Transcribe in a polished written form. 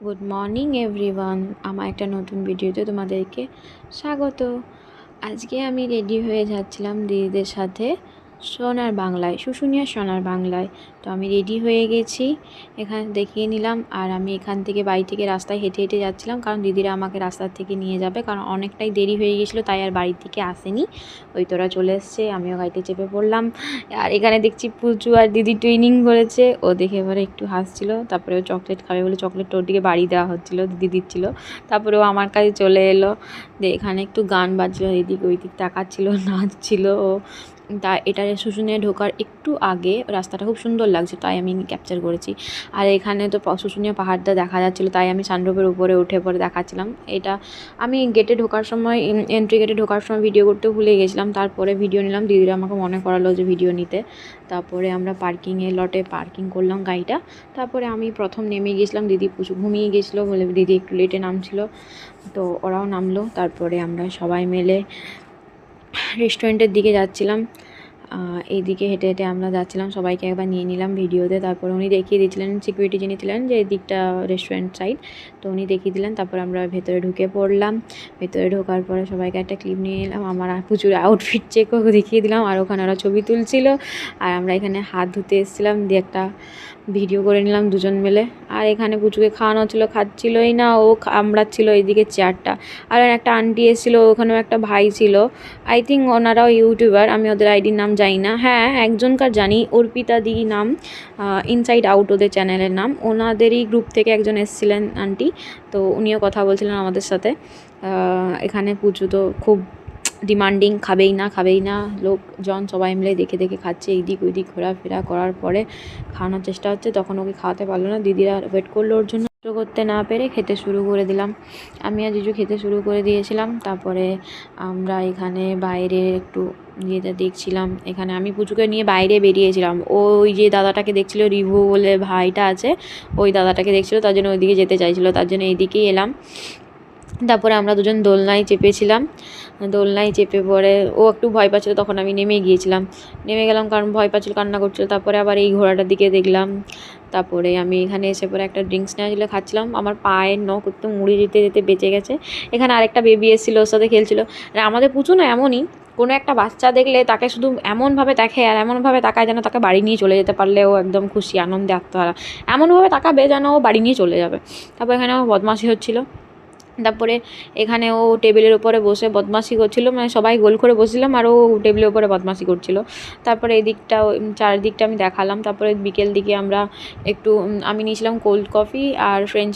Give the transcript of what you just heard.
Good morning everyone, আমার একটা নতুন ভিডিওতে তোমাদেরকে স্বাগত। আজকে আমি রেডি হয়ে যাচ্ছিলাম দিদিদের সাথে সোনার বাংলায়, শুশুনিয়া সোনার বাংলায়। তো আমি রেডি হয়ে গেছি, এখানে দেখিয়ে নিলাম। আর আমি এখান থেকে বাড়ি থেকে রাস্তায় হেঁটে হেঁটে যাচ্ছিলাম, কারণ দিদিরা আমাকে রাস্তার থেকে নিয়ে যাবে, কারণ অনেকটাই দেরি হয়ে গেছিলো, তাই আর বাড়ির থেকে আসেনি। ওই তোরা চলে এসছে, আমিও গাড়িতে চেপে পড়লাম। আর এখানে দেখছি পুচু আর দিদি টুইনিং করেছে, ও দেখে এবারে একটু হাসছিল। তারপরে ও চকলেট খাবে বলে চকলেট ওর দিকে বাড়ি দেওয়া হচ্ছিলো, দিদি দিচ্ছিলো। তারপরে ও আমার কাছে চলে এলো, এখানে একটু গান বাজছিলো, এদিকে ওই দিক তাকাচ্ছিলো, নাচছিলো ও। তা এটা শুশুনিয়া ঢোকার একটু আগে, রাস্তাটা খুব সুন্দর লাগছে, তাই আমি ক্যাপচার করেছি। আর এখানে তো শুশুনিয়া পাহাড়টা দেখা যাচ্ছিলো, তাই আমি সানরূপের উপরে উঠে পরে দেখাচ্ছিলাম। এটা আমি গেটে ঢোকার সময়, এন্ট্রি গেটে ঢোকার সময় ভিডিও করতে ভুলে গেছিলাম, তারপরে ভিডিও নিলাম। দিদিরা আমাকে মনে করালো যে ভিডিও নিতে। তারপরে আমরা লটে পার্কিং করলাম গাড়িটা। তারপরে আমি প্রথম নেমে গেছিলাম, দিদি ঘুমিয়ে গেছিলো বলে দিদি একটু লেটে নামছিল, তো ওরাও নামলো। তারপরে আমরা সবাই মিলে রেস্টুরেন্টের দিকে যাচ্ছিলাম। এইদিকে হেঁটে হেঁটে আমরা যাচ্ছিলাম, সবাইকে একবার নিয়ে নিলাম ভিডিওতে। তারপরে উনি দেখিয়ে দিয়েছিলেন, সিকিউরিটি যিনি ছিলেন, যে এই দিকটা রেস্টুরেন্ট সাইড, তো উনি দেখিয়ে দিলেন। তারপরে আমরা ভেতরে ঢুকে পড়লাম। ভেতরে ঢোকার পরে সবাইকে একটা ক্লিপ নিয়ে নিলাম, আমার প্রচুর আউটফিট চেকও দেখিয়ে দিলাম। আর ওখানে ওরা ছবি তুলছিল, আর আমরা এখানে হাত ধুতে এসেছিলাম, দিয়ে একটা ভিডিও করে নিলাম দুজন মিলে। আর এখানে পুচুকে খাওয়ানো ছিল, খাচ্ছিলই না, ও কামড়াচ্ছিল এইদিকে চেয়ারটা। আর একটা আন্টি এসেছিলো, ওখানেও একটা ভাই ছিল, আই থিঙ্ক ওনারাও ইউটিউবার, আমি ওদের আইডির নাম জানি না। হ্যাঁ, একজনকার জানি, অর্পিতা দি নাম, ইনসাইড আউট ওদের চ্যানেলের নাম। ওনাদেরই গ্রুপ থেকে একজন এসেছিলেন আন্টি, তো উনিও কথা বলছিলেন আমাদের সাথে। এখানে পুচু তো খুব ডিমান্ডিং, খাবেই না। লোকজন সবাই মিলে দেখে দেখে খাচ্ছে, এইদিক ওইদিক ঘোরাফেরা করার পরে খাওয়ানোর চেষ্টা হচ্ছে। তখন ওকে খাওয়াতে পারলো না, দিদিরা ওয়েট করলো ওর জন্য। করতে না পেরে খেতে শুরু করে দিলাম, আমি আর জিজু খেতে শুরু করে দিয়েছিলাম। তারপরে আমরা এখানে বাইরে একটু ইয়েটা দেখছিলাম। এখানে আমি পুচুকে নিয়ে বাইরে বেরিয়েছিলাম, ওই যে দাদাটাকে দেখছিল, রিভু বলে ভাইটা আছে, ওই দাদাটাকে দেখছিল, তার জন্য ওইদিকে যেতে চাইছিলো, তার জন্য এইদিকেই এলাম। তারপরে আমরা দুজন দোলনায় চেপেছিলাম, দোলনায় চেপে পরে ও একটু ভয় পাচ্ছিলো, তখন আমি নেমে গেলাম, কারণ ভয় পাচ্ছিলো, কান্না করছিলো। তারপরে আবার এই ঘোড়াটার দিকে দেখলাম। তারপরে আমি এখানে এসে পরে একটা ড্রিঙ্কস নেওয়া ছিল, খাচ্ছিলাম। আমার পায়ের নখ একটু মুড়ি যেতে যেতে বেঁচে গেছে। এখানে আরেকটা বেবি এসেছিলো, ওর সাথে খেলছিলো। আর আমাদের পুচু না এমনই, কোনো একটা বাচ্চা দেখলে তাকে শুধু এমনভাবে দেখে, আর এমনভাবে তাকায় যেন তাকে বাড়ি নিয়ে চলে যেতে পারলে ও একদম খুশি, আনন্দে আত্মহারা। এমনভাবে তাকাবে যেন ও বাড়ি নিয়ে চলে যাবে। তারপর এখানে ও বদমাশি হচ্ছিলো। তারপরে এখানে ও টেবিলের উপরে বসে বদমাশি করছিলো, মানে সবাই গোল করে বসছিলাম, আর ও টেবিলের উপরে বদমাশি করছিলো। তারপরে এই দিকটা, চারদিকটা আমি দেখালাম। তারপরে বিকেল দিকে আমরা একটু, আমি নিয়েছিলাম কোল্ড কফি আর ফ্রেঞ্চ